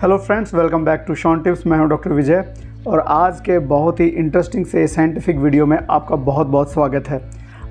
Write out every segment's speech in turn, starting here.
Hello friends, welcome back to Shaan tips. मैं हूं doctor Vijay और आज के बहुत ही इंटरेस्टिंग से साइंटिफिक वीडियो में आपका बहुत बहुत स्वागत है।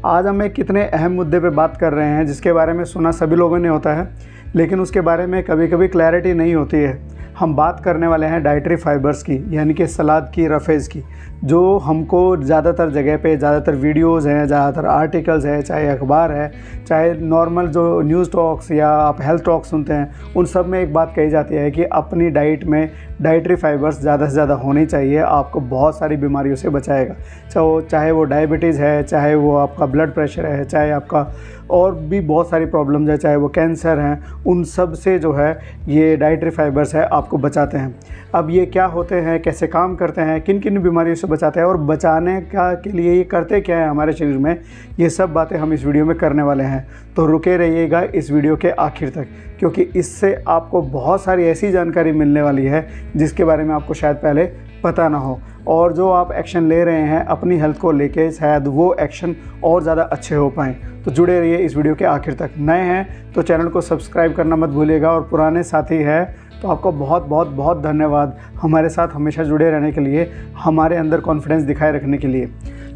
आज हम एक कितने अहम मुद्दे पे बात कर रहे हैं जिसके बारे में सुना सभी लोगों ने होता है, लेकिन उसके बारे में कभी कभी क्लैरिटी नहीं होती है। हम बात करने वाले हैं डाइटरी फाइबर्स की, यानी कि सलाद की, रफेज़ की, जो हमको ज़्यादातर जगह पे ज़्यादातर वीडियोज़ हैं, ज़्यादातर आर्टिकल्स हैं, चाहे अखबार है, चाहे नॉर्मल जो न्यूज़ टॉक्स या आप हेल्थ टॉक्स सुनते हैं, उन सब में एक बात कही जाती है कि अपनी डाइट में डाइटरी फाइबर्स ज़्यादा से ज़्यादा होनी चाहिए। आपको बहुत सारी बीमारियों से बचाएगा, चाहे वो डायबिटीज़ है, चाहे वो आपका ब्लड प्रेशर है, चाहे आपका और भी बहुत सारी प्रॉब्लम्स है, चाहे वो कैंसर हैं, उन सब से जो है ये डाइटरी फाइबर्स है आपको बचाते हैं। अब ये क्या होते हैं, कैसे काम करते हैं, किन किन बीमारियों से बचाते हैं और बचाने का के लिए ये करते क्या है हमारे शरीर में, ये सब बातें हम इस वीडियो में करने वाले हैं। तो रुके रहिएगा इस वीडियो के आखिर तक, क्योंकि इससे आपको बहुत सारी ऐसी जानकारी मिलने वाली है जिसके बारे में आपको शायद पहले पता ना हो, और जो आप एक्शन ले रहे हैं अपनी हेल्थ को लेके शायद वो एक्शन और ज़्यादा अच्छे हो पाएँ। तो जुड़े रहिए इस वीडियो के आखिर तक। नए हैं तो चैनल को सब्सक्राइब करना मत भूलिएगा, और पुराने साथी हैं तो आपको बहुत बहुत बहुत धन्यवाद हमारे साथ हमेशा जुड़े रहने के लिए, हमारे अंदर कॉन्फिडेंस दिखाए रखने के लिए।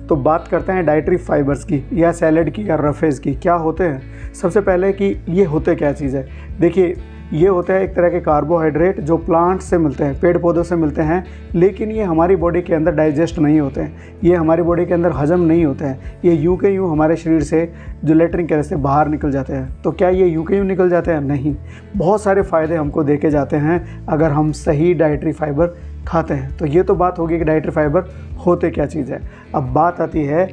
तो बात करते हैं डाइटरी फाइबर्स की, या सैलेड की, या रफेज़ की। क्या होते हैं? सबसे पहले कि ये होते क्या चीज़ है। देखिए, ये होते हैं एक तरह के कार्बोहाइड्रेट जो प्लांट से मिलते हैं, पेड़ पौधों से मिलते हैं, लेकिन ये हमारी बॉडी के अंदर डाइजेस्ट नहीं होते हैं, ये हमारी बॉडी के अंदर हजम नहीं होते हैं। ये यूं के यूं हमारे शरीर से जो लेटरिन के रास्ते बाहर निकल जाते हैं। तो क्या ये यूं के यूं निकल जाते हैं? नहीं, बहुत सारे फ़ायदे हमको देके जाते हैं अगर हम सही डाइटरी फाइबर खाते हैं। तो ये तो बात होगी कि डाइटरी फाइबर होते क्या चीज़ है। अब बात आती है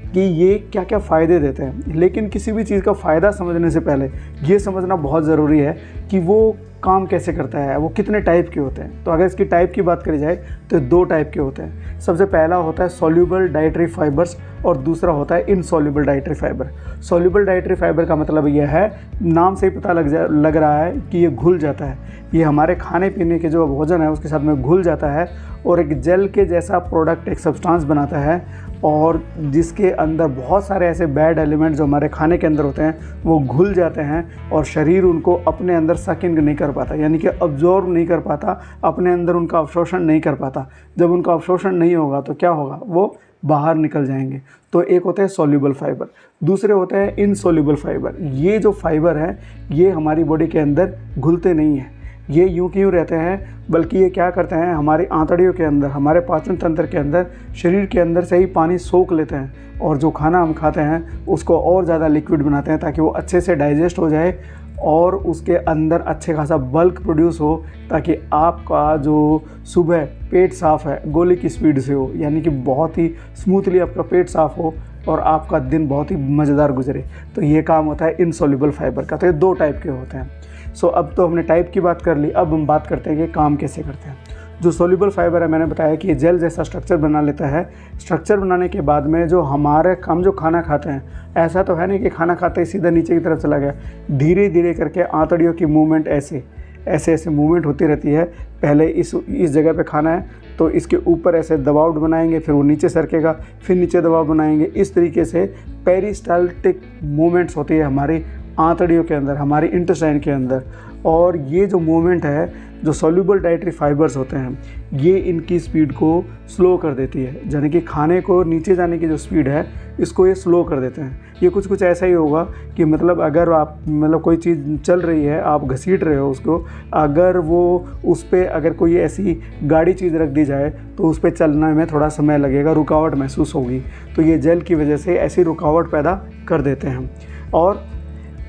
कि ये क्या क्या फ़ायदे देते हैं, लेकिन किसी भी चीज़ का फ़ायदा समझने से पहले ये समझना बहुत ज़रूरी है कि वो काम कैसे करता है, वो कितने टाइप के होते हैं। तो अगर इसकी टाइप की बात करी जाए तो दो टाइप के होते हैं। सबसे पहला होता है सॉल्यूबल डाइटरी फाइबर्स और दूसरा होता है insoluble dietary fibre. Soluble dietary fibre का मतलब यह है, नाम से ही पता लग रहा है कि ये घुल जाता है, ये हमारे खाने पीने के जो भोजन है उसके साथ में घुल जाता है और एक जेल के जैसा प्रोडक्ट, एक सब्सटेंस बनाता है, और जिसके अंदर बहुत सारे ऐसे बैड एलिमेंट जो हमारे खाने के अंदर होते हैं वो घुल जाते हैं और शरीर उनको अपने अंदर सक इन नहीं कर पाता, यानी कि अब्जॉर्ब नहीं कर पाता, अपने अंदर उनका अवशोषण नहीं कर पाता। जब उनका अवशोषण नहीं होगा तो क्या होगा, वो बाहर निकल जाएंगे। तो एक होता है सॉल्यूबल फाइबर, दूसरे होते हैं इनसॉल्यूबल फाइबर। ये जो फाइबर है ये हमारी बॉडी के अंदर घुलते नहीं हैं, ये यूं की यूँ रहते हैं, बल्कि ये क्या करते हैं, हमारी आंतड़ियों के अंदर, हमारे पाचन तंत्र के अंदर, शरीर के अंदर से ही पानी सोख लेते हैं और जो खाना हम खाते हैं उसको और ज़्यादा लिक्विड बनाते हैं ताकि वो अच्छे से डाइजेस्ट हो जाए और उसके अंदर अच्छे खासा बल्क प्रोड्यूस हो, ताकि आपका जो सुबह पेट साफ़ है गोली की स्पीड से हो, यानी कि बहुत ही स्मूथली आपका पेट साफ़ हो और आपका दिन बहुत ही मज़ेदार गुजरे। तो ये काम होता है इनसॉल्यूबल फाइबर का। तो ये दो टाइप के होते हैं। सो अब तो हमने टाइप की बात कर ली, अब हम बात करते हैं कि काम कैसे करते हैं। जो सॉल्यूबल फाइबर है, मैंने बताया कि ये जेल जैसा स्ट्रक्चर बना लेता है। स्ट्रक्चर बनाने के बाद में जो हम जो खाना खाते हैं, ऐसा तो है नहीं कि खाना खाते ही सीधा नीचे की तरफ चला गया। धीरे धीरे करके आंतड़ियों की मूवमेंट ऐसे मूवमेंट होती रहती है। पहले इस जगह पे खाना है तो इसके ऊपर ऐसे दबाव बनाएंगे, फिर वो नीचे सरकेगा, फिर नीचे दबाव बनाएंगे। इस तरीके से पेरिस्टाल्टिक मूवमेंट्स होती है हमारी आंतड़ियों के अंदर, हमारी इंटेस्टाइन के अंदर। और ये जो मूवमेंट है, जो सॉल्यूबल डाइटरी फाइबर्स होते हैं, ये इनकी स्पीड को स्लो कर देती है, यानी कि खाने को नीचे जाने की जो स्पीड है इसको ये स्लो कर देते हैं। ये कुछ ऐसा ही होगा कि मतलब अगर आप कोई चीज़ चल रही है, आप घसीट रहे हो उसको, अगर वो उस पर अगर कोई ऐसी गाड़ी चीज़ रख दी जाए तो उस पर चलने में थोड़ा समय लगेगा, रुकावट महसूस होगी। तो ये जेल की वजह से ऐसी रुकावट पैदा कर देते हैं। और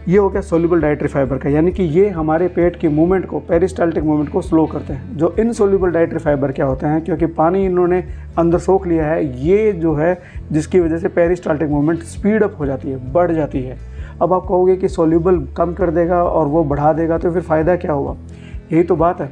ये हो गया सॉल्यूबल डाइटरी फाइबर का, यानी कि ये हमारे पेट की मूवमेंट को, पेरिस्टाल्टिक मूवमेंट को स्लो करते हैं। जो इनसॉल्यूबल डाइटरी फाइबर क्या होते हैं, क्योंकि पानी इन्होंने अंदर सोख लिया है, ये जो है जिसकी वजह से पेरिस्टाल्टिक मूवमेंट स्पीड अप हो जाती है, बढ़ जाती है। अब आप कहोगे कि सॉल्यूबल कम कर देगा और वो बढ़ा देगा, तो फिर फ़ायदा क्या होगा? यही तो बात है।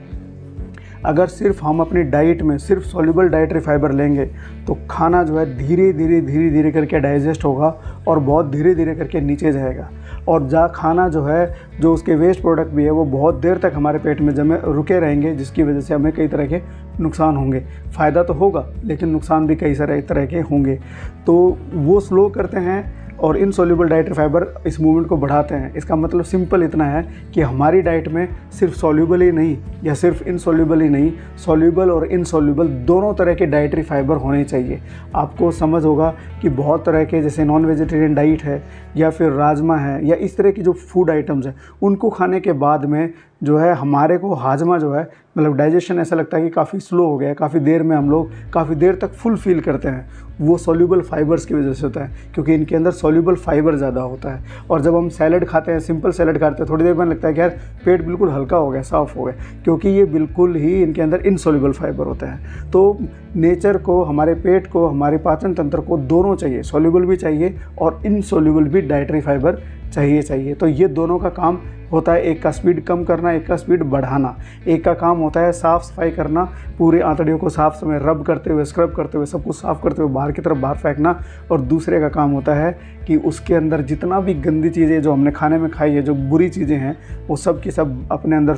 अगर सिर्फ हम अपनी डाइट में सिर्फ सॉल्यूबल डाइटरी फाइबर लेंगे तो खाना जो है धीरे धीरे करके डाइजेस्ट होगा और बहुत धीरे धीरे करके नीचे जाएगा, और खाना जो है, जो उसके वेस्ट प्रोडक्ट भी है, वो बहुत देर तक हमारे पेट में जमे रुके रहेंगे, जिसकी वजह से हमें कई तरह के नुकसान होंगे। फ़ायदा तो होगा लेकिन नुकसान भी कई सारे तरह के होंगे। तो वो स्लो करते हैं और इनसॉल्युबल डाइटरी फाइबर इस मूवमेंट को बढ़ाते हैं। इसका मतलब सिंपल इतना है कि हमारी डाइट में सिर्फ सॉल्युबल ही नहीं या सिर्फ इनसॉल्युबल ही नहीं, सॉल्युबल और इनसॉल्युबल दोनों तरह के डाइटरी फाइबर होने चाहिए। आपको समझ होगा कि बहुत तरह के जैसे नॉन वेजिटेरियन डाइट है या फिर राजमा है या इस तरह की जो फूड आइटम्स हैं, उनको खाने के बाद में जो है हमारे को हाजमा जो है मतलब डाइजेशन ऐसा लगता है कि काफ़ी स्लो हो गया है, काफ़ी देर में हम लोग काफ़ी देर तक फुल फील करते हैं। वो सॉल्युबल फाइबर्स की वजह से होता है, क्योंकि इनके अंदर सॉल्युबल फाइबर ज़्यादा होता है। और जब हम सैलड खाते हैं, सिंपल सैलड खाते हैं, थोड़ी देर में लगता है कि यार पेट बिल्कुल हल्का हो गया, साफ़ हो गया, क्योंकि ये बिल्कुल ही इनके अंदर इनसॉल्युबल फाइबर होता है। तो नेचर को, हमारे पेट को, हमारे पाचन तंत्र को दोनों चाहिए, सॉल्युबल भी चाहिए और इनसॉल्युबल भी डाइटरी फाइबर चाहिए। तो ये दोनों का काम होता है, एक का स्पीड कम करना, एक का स्पीड बढ़ाना। एक का काम होता है साफ़ सफाई करना, पूरे आंतड़ियों को साफ समय रब करते हुए, स्क्रब करते हुए, सब कुछ साफ़ करते हुए बाहर की तरफ बाहर फेंकना। और दूसरे का काम होता है कि उसके अंदर जितना भी गंदी चीज़ें जो हमने खाने में खाई है, जो बुरी चीज़ें हैं, वो सब की सब अपने अंदर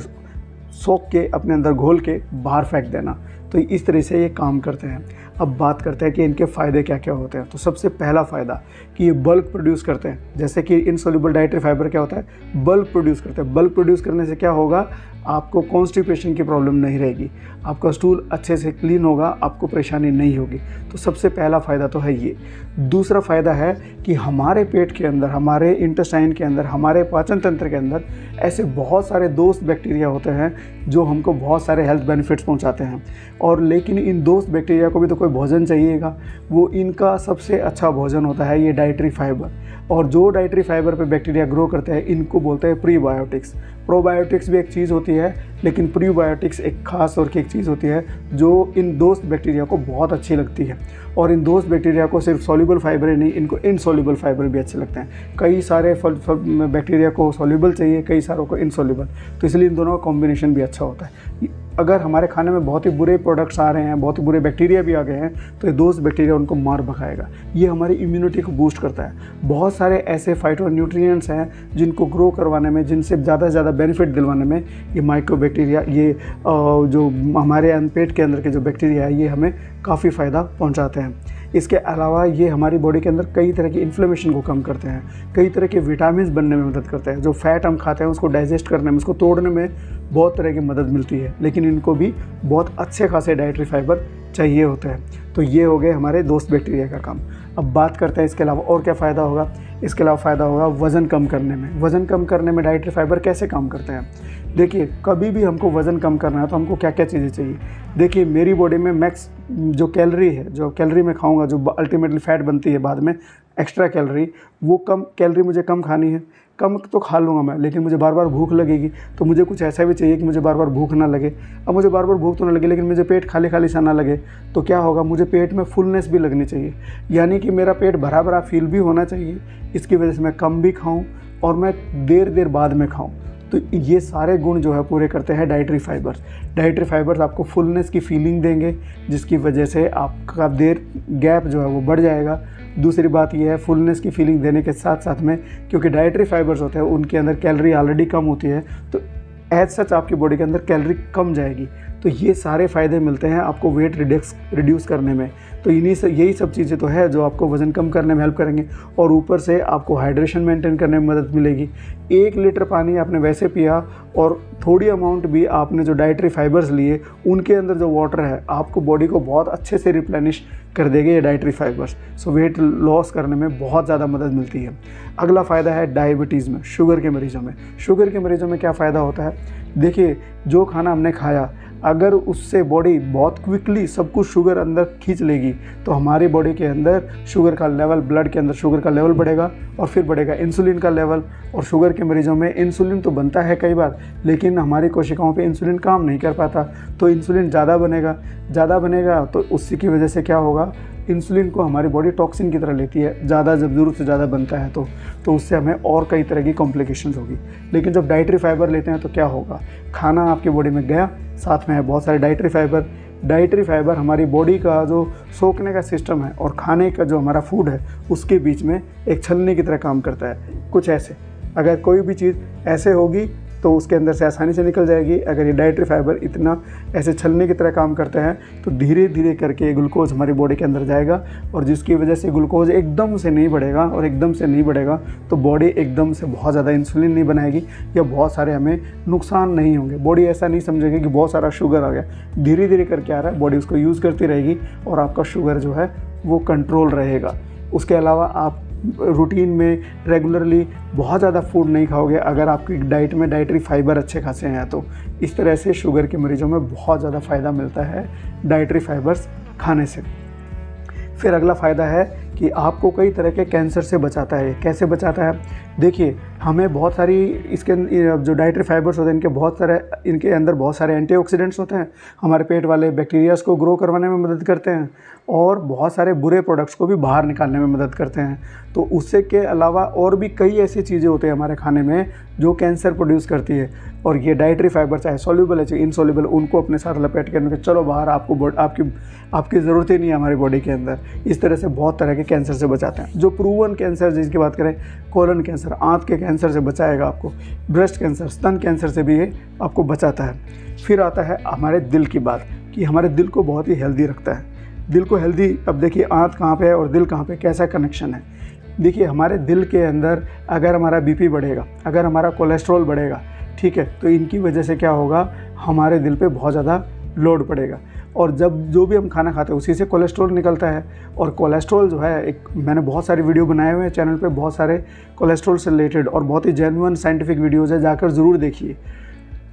सोख के, अपने अंदर घोल के बाहर फेंक देना। तो इस तरह से ये काम करते हैं। अब बात करते हैं कि इनके फ़ायदे क्या क्या होते हैं। तो सबसे पहला फ़ायदा कि ये बल्क प्रोड्यूस करते हैं। जैसे कि इनसॉल्युबल डाइटरी फाइबर क्या होता है, बल्क प्रोड्यूस करते हैं। बल्क प्रोड्यूस करने से क्या होगा, आपको कॉन्स्टिपेशन की प्रॉब्लम नहीं रहेगी, आपका स्टूल अच्छे से क्लीन होगा, आपको परेशानी नहीं होगी। तो सबसे पहला फ़ायदा तो है ये। दूसरा फ़ायदा है कि हमारे पेट के अंदर, हमारे इंटेस्टाइन के अंदर, हमारे पाचन तंत्र के अंदर ऐसे बहुत सारे दोस्त बैक्टीरिया होते हैं जो हमको बहुत सारे हेल्थ बेनिफिट्स पहुंचाते हैं। और लेकिन इन दोस्त बैक्टीरिया को भी तो कोई भोजन चाहिएगा, वो इनका सबसे अच्छा भोजन होता है ये डाइटरी फाइबर। और जो डाइटरी फाइबर पे बैक्टीरिया ग्रो करते हैं, इनको बोलते हैं प्रीबायोटिक्स। प्रोबायोटिक्स भी एक चीज़ होती है, लेकिन प्रीबायोटिक्स एक खास और की एक चीज़ होती है जो इन दोस्त बैक्टीरिया को बहुत अच्छी लगती है। और इन दोस्त बैक्टीरिया को सिर्फ सॉल्युबल फाइबर ही नहीं, इनको इनसॉल्युबल फाइबर भी अच्छे लगते हैं। कई सारे बैक्टीरिया को सॉल्युबल चाहिए, कई सारों को इनसॉल्युबल, तो इसलिए इन दोनों का कॉम्बिनेशन भी अच्छा होता है। अगर हमारे खाने में बहुत ही बुरे प्रोडक्ट्स आ रहे हैं, बहुत ही बुरे बैक्टीरिया भी आ गए हैं, तो ये दोस्त बैक्टीरिया उनको मार भगाएगा। ये हमारी इम्यूनिटी को बूस्ट करता है। बहुत सारे ऐसे फाइटोन्यूट्रिएंट्स हैं जिनको ग्रो करवाने में, जिनसे ज़्यादा से ज़्यादा बेनिफिट दिलवाने में ये माइक्रोबैक्टीरिया, ये जो हमारे पेट के अंदर के जो बैक्टीरिया है, ये हमें काफ़ी फ़ायदा पहुंचाते हैं। इसके अलावा ये हमारी बॉडी के अंदर कई तरह की इन्फ्लेमेशन को कम करते हैं, कई तरह के विटामिन बनने में मदद करते हैं। जो फैट हम खाते हैं उसको डाइजेस्ट करने में, उसको तोड़ने में बहुत तरह की मदद मिलती है, लेकिन इनको भी बहुत अच्छे खासे डाइटरी फाइबर चाहिए होते हैं। तो ये हो गए हमारे दोस्त बैक्टीरिया का काम। अब बात करते हैं इसके अलावा और क्या फ़ायदा होगा। इसके अलावा फ़ायदा होगा वज़न कम करने में। वज़न कम करने में डाइटरी फाइबर कैसे काम करते हैं, देखिए कभी भी हमको वज़न कम करना है तो हमको क्या क्या चीज़ें चाहिए। देखिए मेरी बॉडी में मैक्स जो कैलोरी है, जो कैलोरी मैं खाऊंगा, जो अल्टीमेटली फ़ैट बनती है बाद में एक्स्ट्रा कैलोरी, वो कम कैलोरी मुझे कम खानी है। कम तो खा लूँगा मैं, लेकिन मुझे बार बार भूख लगेगी, तो मुझे कुछ ऐसा भी चाहिए कि मुझे बार बार भूख ना लगे। अब मुझे बार बार भूख तो ना लगे, लेकिन मुझे पेट खाली खाली सा ना लगे, तो क्या होगा, मुझे पेट में फुलनेस भी लगनी चाहिए, यानी कि मेरा पेट भरा भरा फील भी होना चाहिए। इसकी वजह से मैं कम भी खाऊँ और मैं देर बाद में खाऊँ। तो ये सारे गुण जो है पूरे करते हैं डाइटरी फाइबर्स। डाइटरी फाइबर्स आपको फुलनेस की फीलिंग देंगे, जिसकी वजह से आपका देर गैप जो है वो बढ़ जाएगा। दूसरी बात ये है, फुलनेस की फीलिंग देने के साथ साथ में, क्योंकि डाइटरी फाइबर्स होते हैं उनके अंदर कैलोरी ऑलरेडी कम होती है, तो एज सच आपकी बॉडी के अंदर कैलोरी कम जाएगी। तो ये सारे फ़ायदे मिलते हैं आपको वेट रिड्यूस करने में। तो यही सब चीज़ें तो है जो आपको वज़न कम करने में हेल्प करेंगे, और ऊपर से आपको हाइड्रेशन मेंटेन करने में मदद मिलेगी। 1 लीटर पानी आपने वैसे पिया और थोड़ी अमाउंट भी आपने जो डाइटरी फाइबर्स लिए, उनके अंदर जो वाटर है आपको बॉडी को बहुत अच्छे से रिप्लेनिश कर देंगे ये डाइटरी फाइबर्स। सो वेट लॉस करने में बहुत ज़्यादा मदद मिलती है। अगला फ़ायदा है डायबिटीज़ में, शुगर के मरीज़ों में। शुगर के मरीज़ों में क्या फ़ायदा होता है, देखिए जो खाना हमने खाया, अगर उससे बॉडी बहुत क्विकली सब कुछ शुगर अंदर खींच लेगी, तो हमारी बॉडी के अंदर शुगर का लेवल, ब्लड के अंदर शुगर का लेवल बढ़ेगा, और फिर बढ़ेगा इंसुलिन का लेवल। और शुगर के मरीज़ों में इंसुलिन तो बनता है कई बार, लेकिन हमारी कोशिकाओं पे इंसुलिन काम नहीं कर पाता, तो इंसुलिन ज़्यादा बनेगा तो उसी की वजह से क्या होगा, इंसुलिन को हमारी बॉडी टॉक्सिन की तरह लेती है, ज़्यादा जब ज़रूरत से ज़्यादा बनता है तो उससे हमें और कई तरह की कॉम्प्लिकेशंस होगी। लेकिन जब डाइटरी फाइबर लेते हैं तो क्या होगा, खाना आपकी बॉडी में गया, साथ में है बहुत सारे डाइटरी फाइबर हमारी बॉडी का जो सोखने का सिस्टम है और खाने का जो हमारा फूड है, उसके बीच में एक छलनी की तरह काम करता है। कुछ ऐसे, अगर कोई भी चीज़ ऐसे होगी तो उसके अंदर से आसानी से निकल जाएगी। अगर ये डाइटरी फाइबर इतना ऐसे छलने की तरह काम करते हैं तो धीरे धीरे करके ग्लूकोज हमारी बॉडी के अंदर जाएगा, और जिसकी वजह से ग्लूकोज एकदम से नहीं बढ़ेगा, और एकदम से नहीं बढ़ेगा तो बॉडी एकदम से बहुत ज़्यादा इंसुलिन नहीं बनाएगी या बहुत सारे हमें नुकसान नहीं होंगे। बॉडी ऐसा नहीं समझेगी कि बहुत सारा शुगर आ गया, धीरे धीरे करके आ रहा है, बॉडी उसको यूज़ करती रहेगी और आपका शुगर जो है वो कंट्रोल रहेगा। उसके अलावा आप रूटीन में रेगुलरली बहुत ज़्यादा फूड नहीं खाओगे अगर आपकी डाइट में डाइटरी फाइबर अच्छे खासे हैं तो इस तरह से शुगर के मरीजों में बहुत ज़्यादा फ़ायदा मिलता है डाइटरी फाइबर्स खाने से। फिर अगला फ़ायदा है कि आपको कई तरह के कैंसर से बचाता है। कैसे बचाता है? देखिए, हमें बहुत सारी इसके जो डाइटरी फाइबर्स होते हैं इनके अंदर बहुत सारे एंटीऑक्सीडेंट्स होते हैं, हमारे पेट वाले बैक्टीरियाज़ को ग्रो करवाने में मदद करते हैं और बहुत सारे बुरे प्रोडक्ट्स को भी बाहर निकालने में मदद करते हैं। तो उससे के अलावा और भी कई ऐसी चीज़ें होती हैं हमारे खाने में जो कैंसर प्रोड्यूस करती है, और ये डाइटरी फाइबर चाहे सॉल्यूबल है चाहे इनसॉल्यूबल, उनको अपने साथ लपेट के चलो बाहर, आपकी ज़रूरत ही नहीं है हमारी बॉडी के अंदर। इस तरह से बहुत तरह के कैंसर से बचाते हैं। जो प्रूवन कैंसर जिसकी बात करें, कोलन कैंसर, आंत के कैंसर से बचाएगा आपको, ब्रेस्ट कैंसर, स्तन कैंसर से भी ये आपको बचाता है। फिर आता है हमारे दिल की बात कि हमारे दिल को बहुत ही हेल्दी रखता है। दिल को हेल्दी, अब देखिए आंत कहाँ पे है और दिल कहाँ पे, कैसा कनेक्शन है। देखिए, हमारे दिल के अंदर अगर हमारा बीपी बढ़ेगा, अगर हमारा कोलेस्ट्रॉल बढ़ेगा, ठीक है, तो इनकी वजह से क्या होगा, हमारे दिल पे बहुत ज़्यादा लोड पड़ेगा, और जब जो भी हम खाना खाते हैं उसी से कोलेस्ट्रॉल निकलता है। और कोलेस्ट्रॉल जो है, एक मैंने बहुत सारी वीडियो बनाए हुए हैं चैनल पे, बहुत सारे कोलेस्ट्रॉल से रिलेटेड और बहुत ही जेन्युइन साइंटिफिक वीडियोज़ है, जाकर ज़रूर देखिए।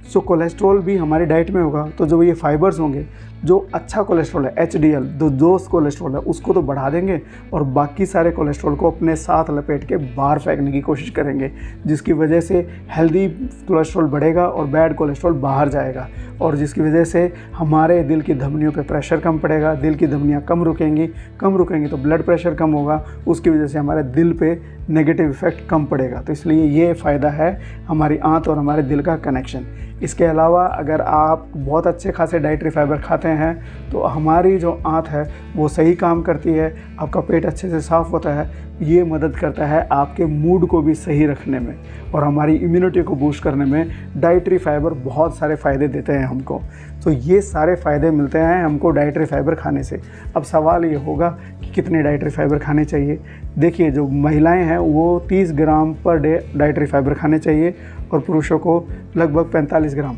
सो कोलेस्ट्रॉल भी हमारी डाइट में होगा तो जो ये फाइबर्स होंगे, जो अच्छा कोलेस्ट्रॉल है HDL, जो कोलेस्ट्रॉल है उसको तो बढ़ा देंगे और बाकी सारे कोलेस्ट्रॉल को अपने साथ लपेट के बाहर फेंकने की कोशिश करेंगे, जिसकी वजह से हेल्दी कोलेस्ट्रॉल बढ़ेगा और बैड कोलेस्ट्रॉल बाहर जाएगा, और जिसकी वजह से हमारे दिल की धमनियों पे प्रेशर कम पड़ेगा, दिल की धमनियाँ कम रुकेंगी तो ब्लड प्रेशर कम होगा, उसकी वजह से हमारे दिल पे नेगेटिव इफेक्ट कम पड़ेगा। तो इसलिए ये फ़ायदा है हमारी आंत और हमारे दिल का कनेक्शन। इसके अलावा अगर आप बहुत अच्छे खासे डाइटरी फाइबर खाते हैं तो हमारी जो आंत है वो सही काम करती है, आपका पेट अच्छे से साफ़ होता है, ये मदद करता है आपके मूड को भी सही रखने में और हमारी इम्यूनिटी को बूस्ट करने में। डाइटरी फाइबर बहुत सारे फ़ायदे देते हैं हमको, तो ये सारे फ़ायदे मिलते हैं हमको डाइटरी फाइबर खाने से। अब सवाल ये होगा कि कितने डाइटरी फाइबर खाने चाहिए। देखिए, जो महिलाएं हैं वो 30 ग्राम पर डे डाइटरी फाइबर खाने चाहिए और पुरुषों को लगभग 45 ग्राम।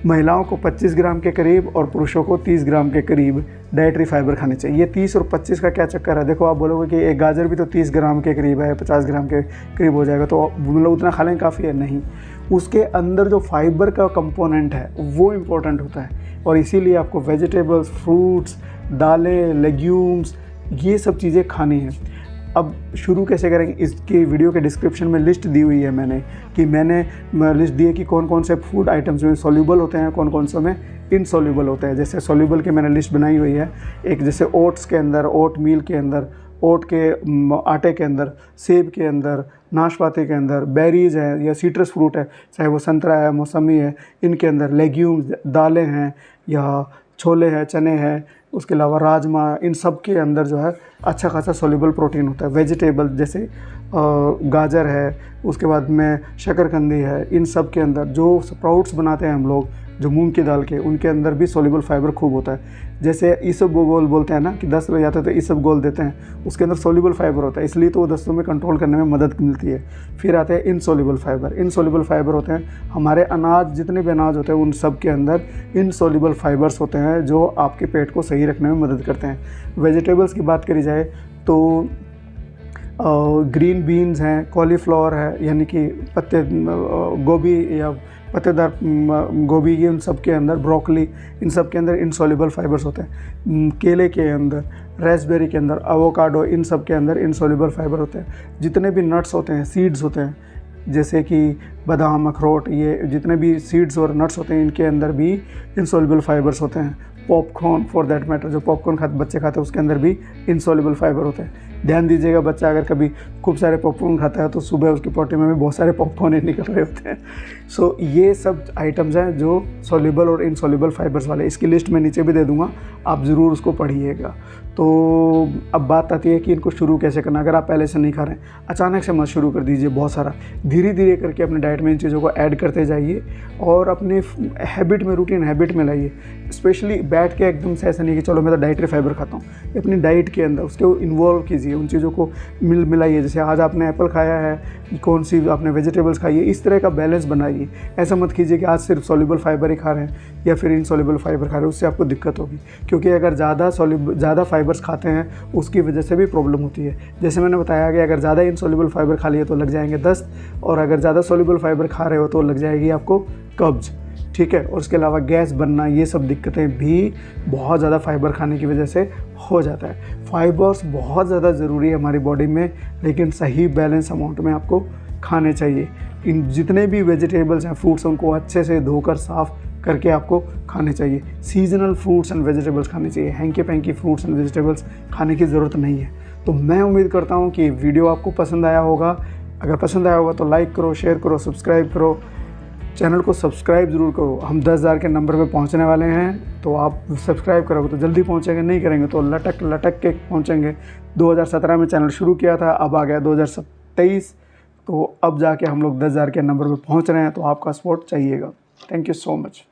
महिलाओं को 25 ग्राम के करीब और पुरुषों को 30 ग्राम के करीब डाइटरी फाइबर खाने चाहिए। ये 30 और 25 का क्या चक्कर है? देखो, आप बोलोगे कि एक गाजर भी तो 30 ग्राम के करीब है, 50 ग्राम के करीब हो जाएगा, तो मतलब उतना खा लें काफ़ी है? नहीं, उसके अंदर जो फाइबर का कंपोनेंट है वो इम्पोर्टेंट होता है, और इसीलिए आपको वेजिटेबल्स, फ्रूट्स, दालें, लेग्यूम्स, ये सब चीज़ें खानी है। अब शुरू कैसे करेंगे? इसकी वीडियो के डिस्क्रिप्शन में लिस्ट दी हुई है मैंने लिस्ट दी है कि कौन कौन से फूड आइटम्स में सॉल्यूबल होते हैं, कौन कौन से में इनसॉल्यूबल होते हैं। जैसे सॉल्यूबल की मैंने लिस्ट बनाई हुई है, एक जैसे ओट्स के अंदर, ओट मील के अंदर, ओट के आटे के अंदर, सेब के अंदर, नाशपाती के अंदर, बेरीज़ हैं या सीट्रस फ्रूट है, चाहे वो संतरा है, मौसमी है, इनके अंदर लेग्यूम्स, दालें हैं या छोले हैं, चने हैं, उसके अलावा राजमा, इन सब के अंदर जो है अच्छा खासा सॉल्यूबल प्रोटीन होता है। वेजिटेबल जैसे गाजर है, उसके बाद में शकरकंदी है, इन सब के अंदर जो स्प्राउट्स बनाते हैं हम लोग, जो मूंग की दाल के, उनके अंदर भी सॉल्यूबल फाइबर खूब होता है। जैसे इसबगोल बोलते हैं ना कि दस्त लग जाता है तो इसबगोल देते हैं, उसके अंदर सॉल्यूबल फाइबर होता है, इसलिए तो वो दस्तों में कंट्रोल करने में मदद मिलती है। फिर आते हैं इनसॉल्यूबल फाइबर। इनसॉल्यूबल फाइबर होते हैं हमारे अनाज, जितने भी अनाज होते हैं उन सब के अंदर इनसॉल्यूबल फाइबर्स होते हैं जो आपके पेट को सही रखने में मदद करते हैं। वेजिटेबल्स की बात करी जाए तो ग्रीन बीन्स हैं, कॉलीफ्लावर है, यानी कि पत्ते गोभी या पत्तेदार गोभी, ये उन सब के अंदर, ब्रोकली, इन सब के अंदर इनसॉल्यूबल फाइबर्स होते हैं। केले के अंदर, रेस्पबेरी के अंदर, एवोकाडो, इन सब के अंदर इनसॉल्यूबल फाइबर होते हैं। जितने भी नट्स होते हैं, सीड्स होते हैं, जैसे कि बादाम, अखरोट, ये जितने भी सीड्स और नट्स होते हैं इनके अंदर भी इनसॉल्यूबल फाइबर्स होते हैं। पॉपकॉर्न फॉर दैट मैटर, जो पॉपकॉर्न बच्चे खाते हैं उसके अंदर भी इनसॉल्यूबल फाइबर होते हैं। ध्यान दीजिएगा, बच्चा अगर कभी खूब सारे पॉपकॉर्न खाता है तो सुबह उसकी पॉटी में भी बहुत सारे पॉपकॉर्न ही निकल रहे होते हैं। सो ये सब आइटम्स हैं जो सॉल्युबल और इनसॉल्युबल फाइबर्स वाले, इसकी लिस्ट मैं नीचे भी दे दूँगा, आप ज़रूर उसको पढ़िएगा। तो अब बात आती है कि इनको शुरू कैसे करना। अगर आप पहले से नहीं खा रहे हैं, अचानक से मत शुरू कर दीजिए बहुत सारा, धीरे धीरे करके अपने डाइट में इन चीज़ों को ऐड करते जाइए और अपने हैबिट में, रूटीन हैबिट में लाइए। स्पेशली बैठ के एकदम से ऐसा नहीं कि चलो मैं तो डाइटरी फाइबर खाता हूँ, अपनी डाइट के अंदर उसको इन्वॉल्व कीजिए, उन चीज़ों को मिलाइए। जैसे आज आपने एप्पल खाया है, कौन सी आपने वेजिटेबल्स खाई है, इस तरह का बैलेंस बनाइए। ऐसा मत कीजिए कि आज सिर्फ सॉल्युबल फाइबर ही खा रहे हैं या फिर इनसॉल्युबल फाइबर खा रहे हैं, उससे आपको दिक्कत होगी। क्योंकि अगर ज़्यादा फाइबर्स खाते हैं उसकी वजह से भी प्रॉब्लम होती है। जैसे मैंने बताया कि अगर ज़्यादा इनसॉल्युबल फाइबर खा लिए तो लग जाएंगे दस्त, और अगर ज़्यादा सॉल्युबल फाइबर खा रहे हो तो लग जाएगी आपको कब्ज़, ठीक है। और उसके अलावा गैस बनना, ये सब दिक्कतें भी बहुत ज़्यादा फाइबर खाने की वजह से हो जाता है। फाइबर्स बहुत ज़्यादा ज़रूरी है हमारी बॉडी में, लेकिन सही बैलेंस अमाउंट में आपको खाने चाहिए। इन जितने भी वेजिटेबल्स हैं, फ्रूट्स, उनको अच्छे से धोकर साफ़ करके आपको खाने चाहिए। सीजनल फ्रूट्स एंड वेजिटेबल्स खाने चाहिए, hanky panky fruits and vegetables खाने की ज़रूरत नहीं है। तो मैं उम्मीद करता हूँ कि वीडियो आपको पसंद आया होगा। अगर पसंद आया होगा तो लाइक करो, शेयर करो, सब्सक्राइब करो, चैनल को सब्सक्राइब ज़रूर करो। हम 10,000 के नंबर पे पहुंचने वाले हैं, तो आप सब्सक्राइब करोगे तो जल्दी पहुंचेंगे, नहीं करेंगे तो लटक लटक के पहुंचेंगे। 2017 में चैनल शुरू किया था, अब आ गया 2023, तो अब जाके हम लोग 10,000 के नंबर पे पहुंच रहे हैं, तो आपका सपोर्ट चाहिएगा। Thank you so much.